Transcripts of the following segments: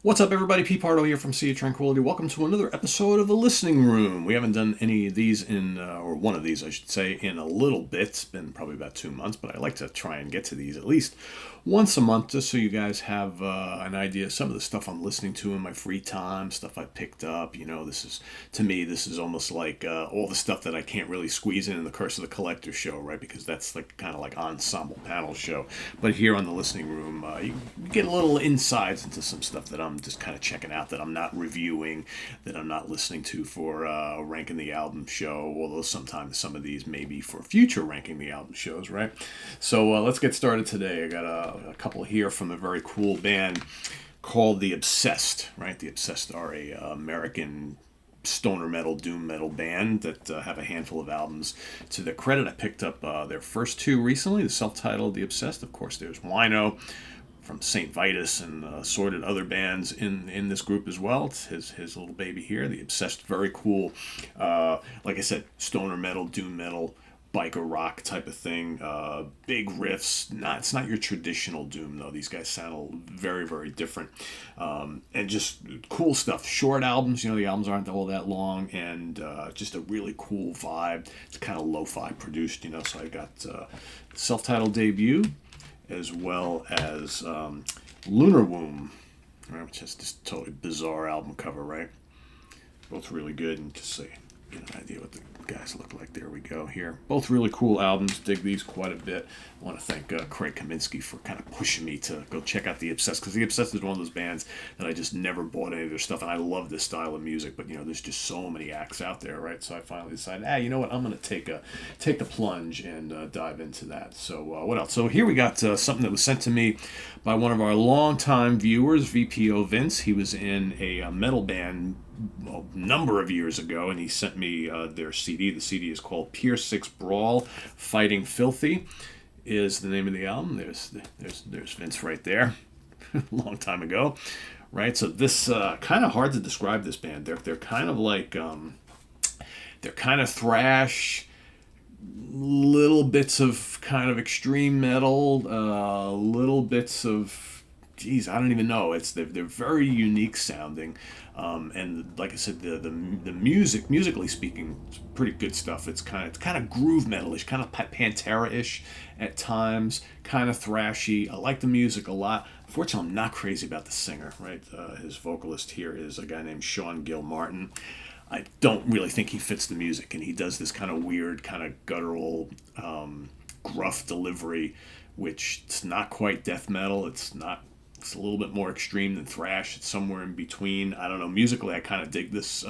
What's up, everybody? Pete Pardo here from Sea of Tranquility. Welcome to another episode of The Listening Room. We haven't done any of these or one of these, I should say, in a little bit. It's been probably about 2 months, but I like to try and get to these at least once a month, just so you guys have an idea of some of the stuff I'm listening to in my free time, stuff I picked up. To me, this is almost like all the stuff that I can't really squeeze in the Curse of the Collector show, right? Because that's like kind of like ensemble panel show. But here on The Listening Room, you get a little insights into some stuff that I'm just kind of checking out, that I'm not reviewing, that I'm not listening to for ranking the album show, although sometimes some of these may be for future ranking the album shows, right? So let's get started today. I got a couple here from a very cool band called The Obsessed, right? The Obsessed are a American stoner metal, doom metal band that have a handful of albums to their credit. I picked up their first two recently, the self-titled The Obsessed. Of course, there's Wino from St. Vitus and assorted other bands in this group as well. It's his little baby here, The Obsessed. Very cool. Like I said, stoner metal, doom metal, biker rock type of thing. Big riffs. It's not your traditional doom though. These guys sound very, very different. And just cool stuff. Short albums. The albums aren't all that long, and just a really cool vibe. It's kind of lo-fi produced. So I got self-titled debut, as well as Lunar Womb, right, which has this totally bizarre album cover, right? Both really good, and just so you get an idea what the guys look like. There we go here. Both really cool albums. Dig these quite a bit. I want to thank Craig Kaminsky for kind of pushing me to go check out The Obsessed, because The Obsessed is one of those bands that I just never bought any of their stuff, and I love this style of music, but there's just so many acts out there, right? So I finally decided, you know what, I'm going to take the plunge and dive into that. So what else? So here we got something that was sent to me by one of our longtime viewers, VPO Vince. He was in a metal band a number of years ago, and he sent me their CD. The CD is called Pier 6 Brawl, Fighting Filthy is the name of the album. There's Vince right there. Long time ago, right? So this kind of hard to describe this band. They're kind of like they're kind of thrash, little bits of kind of extreme metal, little bits of, geez, I don't even know. They're very unique sounding, and like I said, the musically speaking, it's pretty good stuff. It's kind of groove metalish, kind of Pantera-ish at times, kind of thrashy. I like the music a lot. Unfortunately, I'm not crazy about the singer. Right, his vocalist here is a guy named Sean Gil Martin. I don't really think he fits the music, and he does this kind of weird, kind of guttural, gruff delivery, which it's not quite death metal. It's not. It's a little bit more extreme than thrash. It's somewhere in between. I don't know. Musically, I kind of dig this.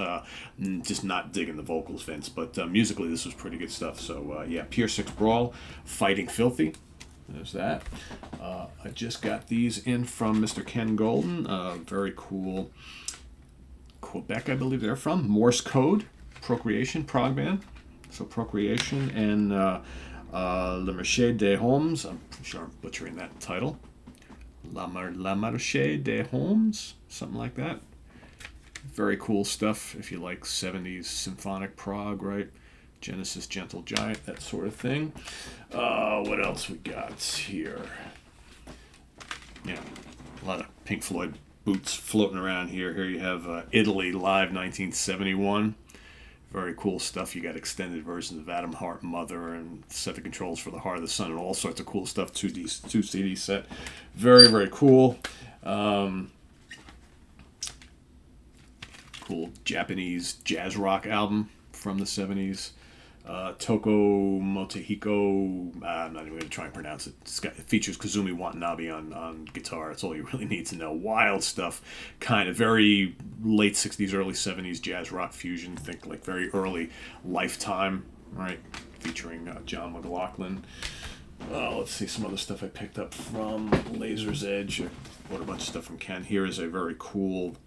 Just not digging the vocals, Vince, but musically, this was pretty good stuff. So yeah, Pier 6 Brawl, Fighting Filthy. There's that. I just got these in from Mr. Ken Golden. Very cool. Quebec, I believe they're from. Morse Code, Procreation, prog band. So Procreation and Le Marché des Hommes. I'm sure I'm butchering that title. La Marché des Hommes, something like that. Very cool stuff if you like 70s symphonic prog, right? Genesis, Gentle Giant, that sort of thing. What else we got here? A lot of Pink Floyd boots floating around here. Here you have Italy Live 1971. Very cool stuff. You got extended versions of Adam Hart, Mother, and Set the Controls for the Heart of the Sun, and all sorts of cool stuff. Two CD set. Very, very cool. Cool Japanese jazz rock album from the 70s. Toko Motohiko, I'm not even going to try and pronounce it. It features Kazumi Watanabe on guitar. That's all you really need to know. Wild stuff. Kind of very late 60s, early 70s jazz rock fusion. Think like very early Lifetime, right? Featuring John McLaughlin. Let's see some other stuff I picked up from Laser's Edge. What a bunch of stuff from Ken. Here is a very cool,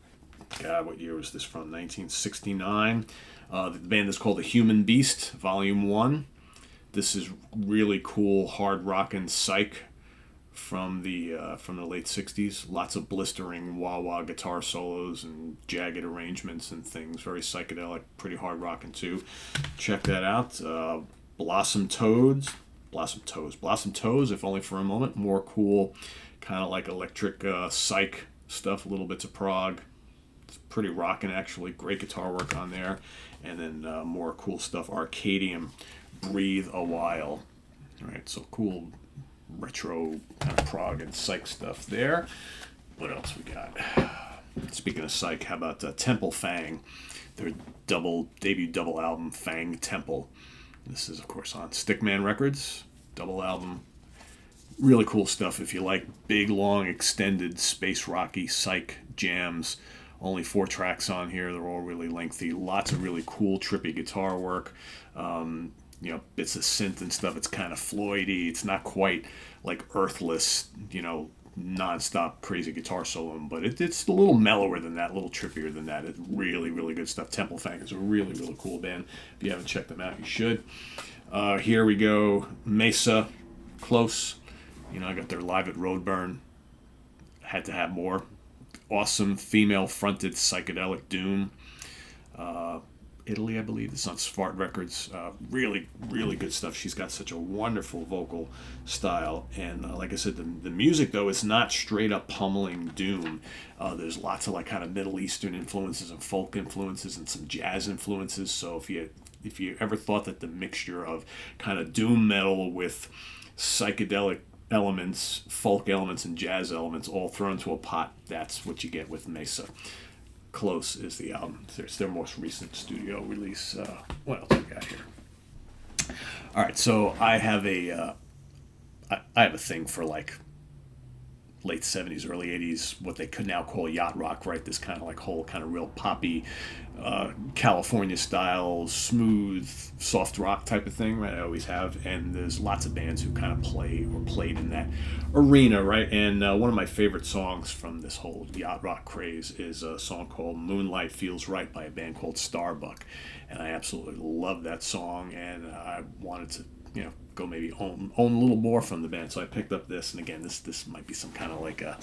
God, what year was this from? 1969. The band is called The Human Beast, Volume 1. This is really cool, hard rockin' psych from the late 60s. Lots of blistering wah-wah guitar solos and jagged arrangements and things. Very psychedelic, pretty hard rockin' too. Check that out. Blossom Toes, if only for a moment. More cool, kind of like electric psych stuff, little bits of prog. It's pretty rocking, actually. Great guitar work on there. And then more cool stuff. Arcadium, Breathe a While. All right, so cool retro kind of prog and psych stuff there. What else we got? Speaking of psych, how about Temple Fang? Their debut double album, Fang Temple. This is, of course, on Stickman Records. Double album. Really cool stuff if you like big, long, extended, space rocky psych jams. Only 4 tracks on here. They're all really lengthy. Lots of really cool, trippy guitar work. Bits of synth and stuff. It's kind of Floyd-y. It's not quite like Earthless, non-stop crazy guitar soloing, but it's a little mellower than that, a little trippier than that. It's really, really good stuff. Temple Fang is a really, really cool band. If you haven't checked them out, you should. Here we go. Mesa, Close. I got their Live at Roadburn. Had to have more. Awesome female-fronted psychedelic doom. Italy, I believe. It's on Svart Records. Really, really good stuff. She's got such a wonderful vocal style. And like I said, the music, though, is not straight-up pummeling doom. There's lots of kind of Middle Eastern influences and folk influences and some jazz influences. So if you ever thought that the mixture of kind of doom metal with psychedelic elements, folk elements, and jazz elements all thrown into a pot, that's what you get with Mesa. Close is the album. It's their most recent studio release. What else we got here? All right, so I have a thing for late 70s, early 80s, what they could now call yacht rock, right? This kind of whole kind of real poppy, California style, smooth, soft rock type of thing, right? I always have. And there's lots of bands who kind of play or played in that arena, right? And one of my favorite songs from this whole yacht rock craze is a song called Moonlight Feels Right by a band called Starbuck. And I absolutely love that song, and I wanted to go maybe own a little more from the band. So I picked up this, and again, this might be some kind of a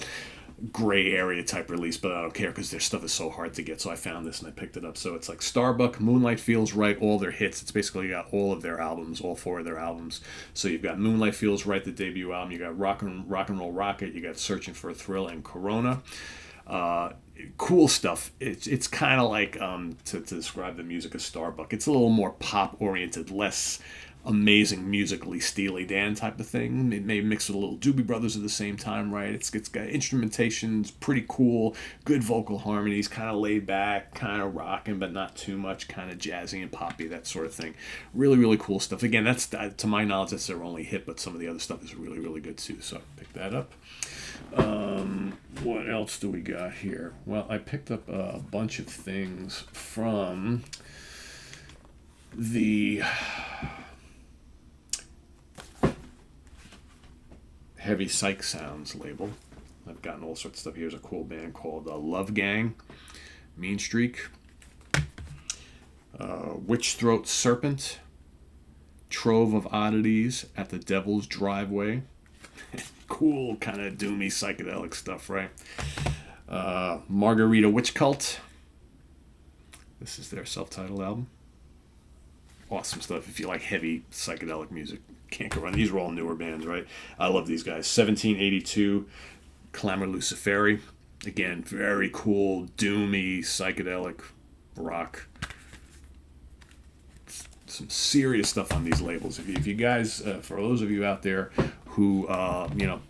gray area type release, but I don't care because their stuff is so hard to get. So I found this and I picked it up. So it's like Starbuck, Moonlight Feels Right, all their hits. It's basically got all of their albums, all 4 of their albums. So you've got Moonlight Feels Right, the debut album. You got Rock and Roll Rocket. You got Searching for a Thrill and Corona. Cool stuff. It's kind of like to describe the music of Starbuck. It's a little more pop oriented, less amazing musically Steely Dan type of thing. It may mix with a little Doobie Brothers at the same time, right? It's got instrumentation, it's pretty cool, good vocal harmonies, kind of laid back, kind of rocking, but not too much, kind of jazzy and poppy, that sort of thing. Really, really cool stuff. Again, that's to my knowledge, that's their only hit, but some of the other stuff is really, really good too. So pick that up. What else do we got here? Well, I picked up a bunch of things from the Heavy Psych Sounds label. I've gotten all sorts of stuff. Here's a cool band called Love Gang, Mean Streak, Witch Throat Serpent, Trove of Oddities at the Devil's Driveway. Cool kind of doomy psychedelic stuff, right? Margarita Witch Cult. This is their self-titled album. Awesome stuff. If you like heavy psychedelic music, can't go wrong. These are all newer bands, right? I love these guys. 1782, Clamor Luciferi. Again, very cool, doomy, psychedelic rock. Some serious stuff on these labels. If you guys, for those of you out there who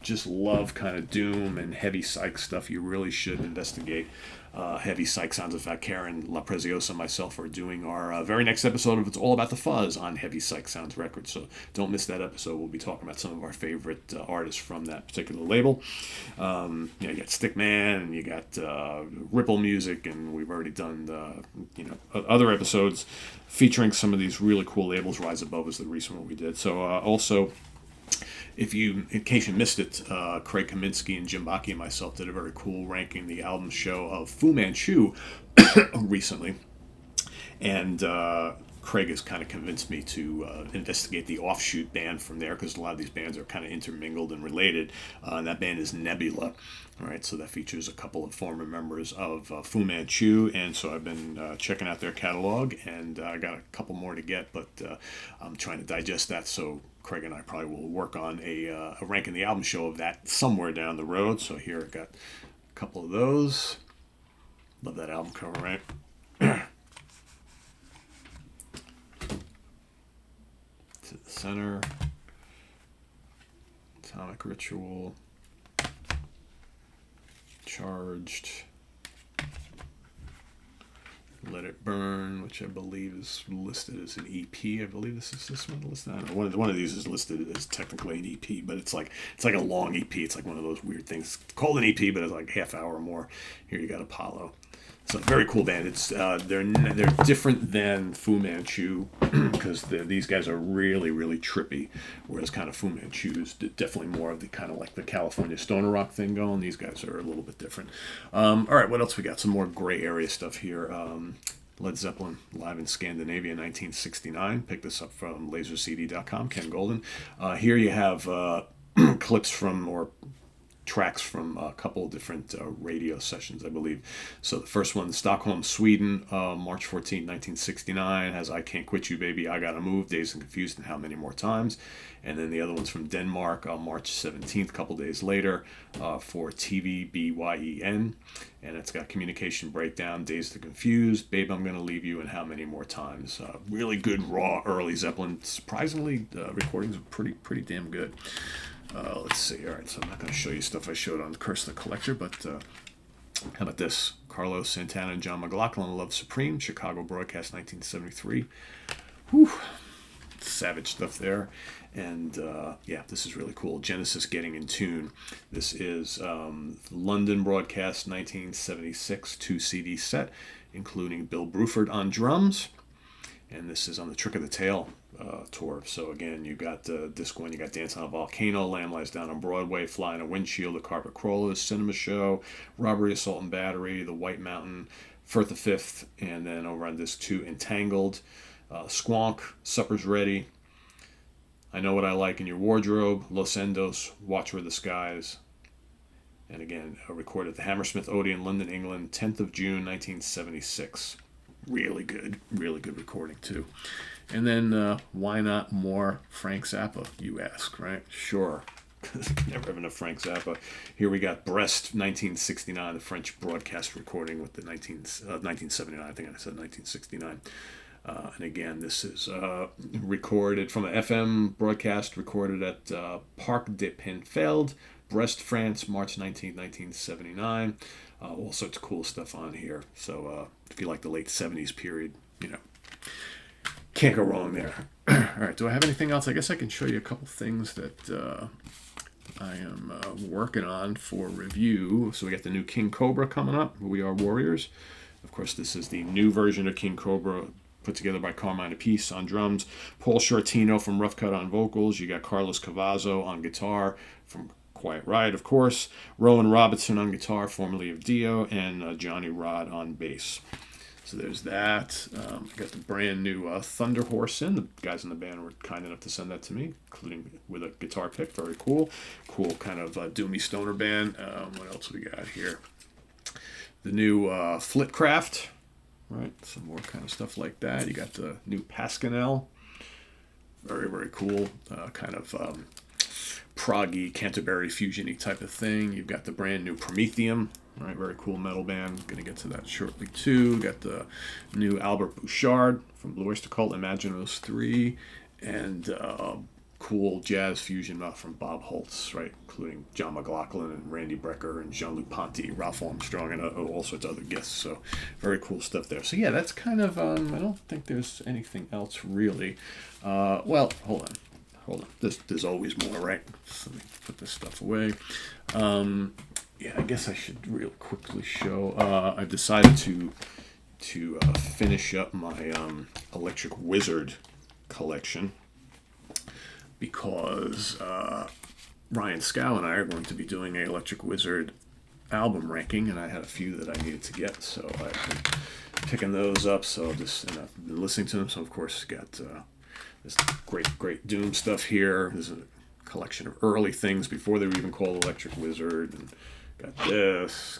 just love kind of doom and heavy psych stuff, you really should investigate Heavy Psych Sounds. In fact, Karen La Preziosa and myself are doing our very next episode of It's All About the Fuzz on Heavy Psych Sounds Records, so don't miss that episode. We'll be talking about some of our favorite artists from that particular label. You got Stickman, and you got Ripple Music, and we've already done other episodes featuring some of these really cool labels. Rise Above was the recent one we did. So also, in case you missed it, Craig Kaminsky and Jim Bakke and myself did a very cool ranking the album show of Fu Manchu recently. And Craig has kind of convinced me to investigate the offshoot band from there, because a lot of these bands are kind of intermingled and related. And that band is Nebula. All right, so that features a couple of former members of Fu Manchu, and so I've been checking out their catalog, and I got a couple more to get, but I'm trying to digest that, so Craig and I probably will work on a ranking the album show of that somewhere down the road. So here I got a couple of those. Love that album cover, right? To the center. Atomic Ritual. Charged. Let It Burn, which I believe is listed as an EP. I believe this one listed. I don't know. One of these is listed as technically an EP, but it's like a long EP. It's like one of those weird things it's called an EP, but it's like half hour or more. Here you got Apollo. It's a very cool band. It's they're different than Fu Manchu because these guys are really, really trippy, whereas kind of Fu Manchu is definitely more of the kind of like the California stoner rock thing going. These guys are a little bit different. All right, what else we got? Some more gray area stuff here. Led Zeppelin live in Scandinavia in 1969. Picked this up from LaserCD.com. Ken Golden. Here you have clips from or tracks from a couple of different radio sessions, I believe. So the first one, Stockholm, Sweden, March 14, 1969, has I Can't Quit You, Baby, I Gotta Move, Dazed and Confused, and How Many More Times. And then the other one's from Denmark, March 17th, a couple days later, for TVBYEN. And it's got Communication Breakdown, Dazed and Confused, Babe, I'm Gonna Leave You, and How Many More Times. Really good, raw, early Zeppelin. Surprisingly, recordings are pretty damn good. Let's see. All right, so I'm not going to show you stuff I showed on Curse the Collector, but how about this? Carlos Santana and John McLaughlin, Love Supreme, Chicago broadcast 1973. Whew. Savage stuff there. And yeah, this is really cool. Genesis Getting in Tune. This is London broadcast 1976, 2 CD set, including Bill Bruford on drums. And this is on the Trick of the Tail tour. So again, you got disc one, you got Dance on a Volcano, Lamb Lies Down on Broadway, Fly in a Windshield, The Carpet Crawlers, Cinema Show, Robbery, Assault and Battery, The White Mountain, Firth the Fifth, and then over on disc two, Entangled, Squonk, Supper's Ready, I Know What I Like in Your Wardrobe, Los Endos, Watch Where the Skies, and again, recorded at the Hammersmith Odeon, London, England, 10th of June, 1976. Really good recording too. And then why not more Frank Zappa, you ask, right? Sure. Never have enough Frank Zappa. Here we got Brest, 1969, the French broadcast recording with the 1979, I think I said 1969. And again, this is recorded from an FM broadcast recorded at Parc des Penfeld, Brest, France, March 19, 1979. All sorts of cool stuff on here. So if you like the late 70s period, can't go wrong there. All right, do I have anything else? I guess I can show you a couple things that I am working on for review. So we got the new King Cobra coming up, We Are Warriors. Of course, this is the new version of King Cobra put together by Carmine Appice on drums, Paul Shortino from Rough Cut on vocals. You got Carlos Cavazo on guitar from Quiet Riot, of course, Rowan Robertson on guitar, formerly of Dio, and Johnny Rod on bass. So there's that. Got the brand new Thunder Horse in. The guys in the band were kind enough to send that to me, including with a guitar pick. Very cool. Cool kind of doomy stoner band. What else we got here? The new Flitcraft, right? Some more kind of stuff like that. You got the new Pascanel. Very cool. Kind of proggy, Canterbury fusion-y type of thing. You've got the brand new Prometheum. Right, very cool metal band. Going to get to that shortly too. Got the new Albert Bouchard from Blue Oyster Cult, Imagine Those Three, and cool jazz fusion from Bob Holtz, right, including John McLaughlin and Randy Brecker and Jean-Luc Ponty, Ralph Armstrong, and all sorts of other guests. So very cool stuff there. So yeah, that's kind of. I don't think there's anything else really. Well, hold on. There's always more, right? So let me put this stuff away. Yeah, I guess I should real quickly show. I've decided to finish up my Electric Wizard collection because Ryan Scow and I are going to be doing an Electric Wizard album ranking, and I had a few that I needed to get, so I've been picking those up. So and I've been listening to them. So of course, got this great Doom stuff here. There's a collection of early things before they were even called Electric Wizard, and got this.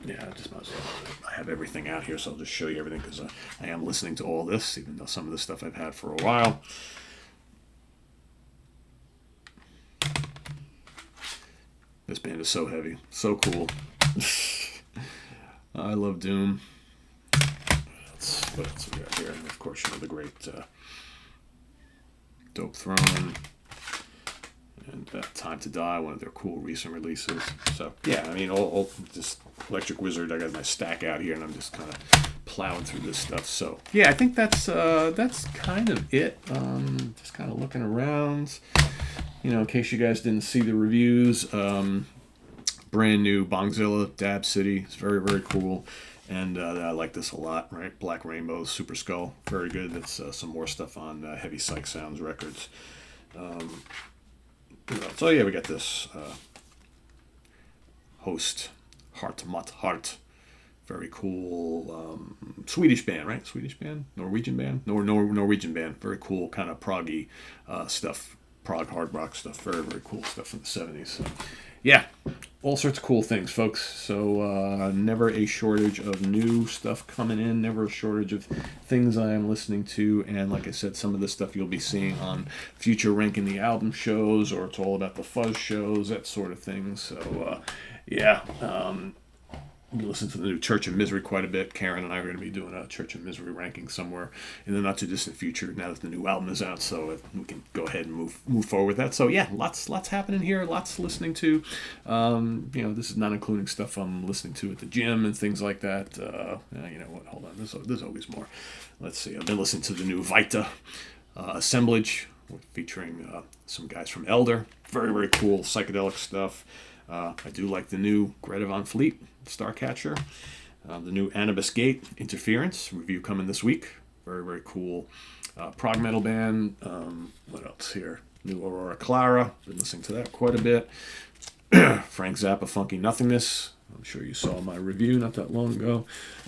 Yeah, I just might as well. I have everything out here, so I'll just show you everything because I am listening to all this, even though some of this stuff I've had for a while. This band is so heavy. So cool. I love Doom. What else we got here? And of course, the great Dope Throne and Time to Die, one of their cool recent releases. So yeah, I mean, all just Electric Wizard. I got my stack out here, and I'm just kind of plowing through this stuff. So yeah, I think that's kind of it. Just kind of looking around, in case you guys didn't see the reviews. Brand new Bongzilla, Dab City. It's very, very cool. And I like this a lot, right? Black Rainbow, Super Skull. Very good. That's some more stuff on Heavy Psych Sounds Records. So yeah, we got this Host, Heart Mot Heart. Very cool Swedish band, right? Swedish band? Norwegian band? Norwegian band. Very cool kind of proggy stuff. Prog hard rock stuff. Very, very cool stuff from the 70s. So, yeah, all sorts of cool things, folks. So never a shortage of new stuff coming in. Never a shortage of things I am listening to. And like I said, some of the stuff you'll be seeing on future Ranking the Album shows, or It's All About the Fuzz shows, that sort of thing. So, yeah. We listen to the new Church of Misery quite a bit. Karen and I are going to be doing a Church of Misery ranking somewhere in the not too distant future now that the new album is out, so we can go ahead and move forward with that. So yeah, lots happening here, lots listening to. This is not including stuff I'm listening to at the gym and things like that. You know what? Hold on, there's always more. Let's see. I've been listening to the new Vita assemblage featuring some guys from Elder. Very, very cool psychedelic stuff. I do like the new Greta Van Fleet, Starcatcher. The new Anubis Gate, Interference, review coming this week. Very, very cool prog metal band. What else here? New Aurora Clara. Been listening to that quite a bit. Frank Zappa, Funky Nothingness. I'm sure you saw my review not that long ago.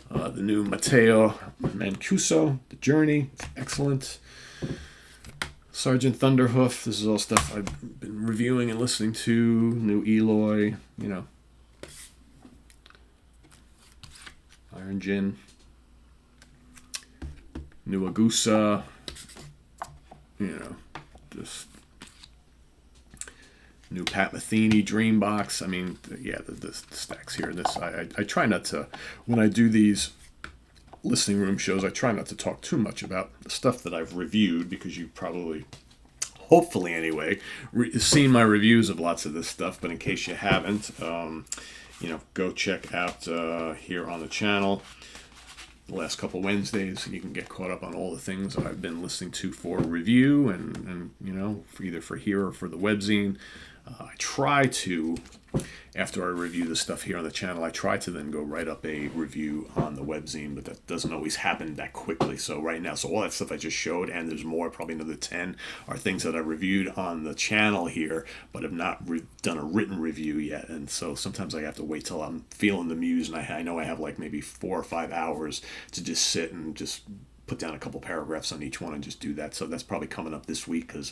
The new Matteo Mancuso, The Journey. Excellent. Sergeant Thunderhoof. This is all stuff I've been reviewing and listening to. New Eloy, Iron Gin. New Agusa. Just new Pat Metheny, Dreambox. I mean, yeah, the stacks here. I try not to, when I do these listening room shows, I try not to talk too much about the stuff that I've reviewed, because you've probably, hopefully anyway, seen my reviews of lots of this stuff. But in case you haven't, go check out here on the channel the last couple Wednesdays, and you can get caught up on all the things I've been listening to for review and either for here or for the webzine. I try to, after I review the stuff here on the channel, I try to then go write up a review on the webzine, but that doesn't always happen that quickly. So right now, all that stuff I just showed, and there's more, probably another 10, are things that I reviewed on the channel here, but have not done a written review yet. And so sometimes I have to wait till I'm feeling the muse, and I know I have like maybe 4 or 5 hours to just sit and just put down a couple paragraphs on each one and just do that. So that's probably coming up this week, because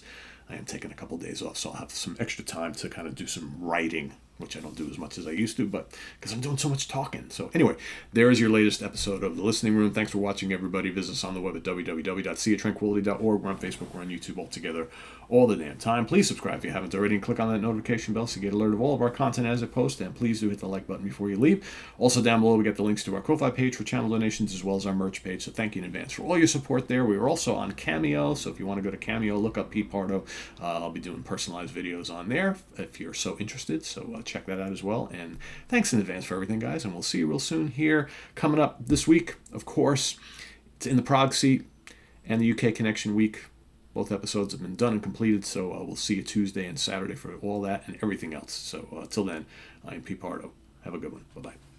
I am taking a couple days off, so I'll have some extra time to kind of do some writing, which I don't do as much as I used to, but because I'm doing so much talking. So anyway, there is your latest episode of The Listening Room. Thanks for watching, everybody. Visit us on the web at www.seaoftranquility.org. We're on Facebook. We're on YouTube all together all the damn time. Please subscribe if you haven't already, and click on that notification bell so you get alert of all of our content as it posts. And please do hit the like button before you leave. Also down below, we get the links to our Ko-Fi page for channel donations, as well as our merch page. So thank you in advance for all your support there. We are also on Cameo, so if you want to go to Cameo, look up Pete Pardo. I'll be doing personalized videos on there if you're so interested. So check that out as well. And thanks in advance for everything, guys. And we'll see you real soon here. Coming up this week, of course, it's In the Prague Seat and the UK Connection Week. Both episodes have been done and completed, so we'll see you Tuesday and Saturday for all that and everything else. So till then, I am Pete Pardo. Have a good one. Bye-bye.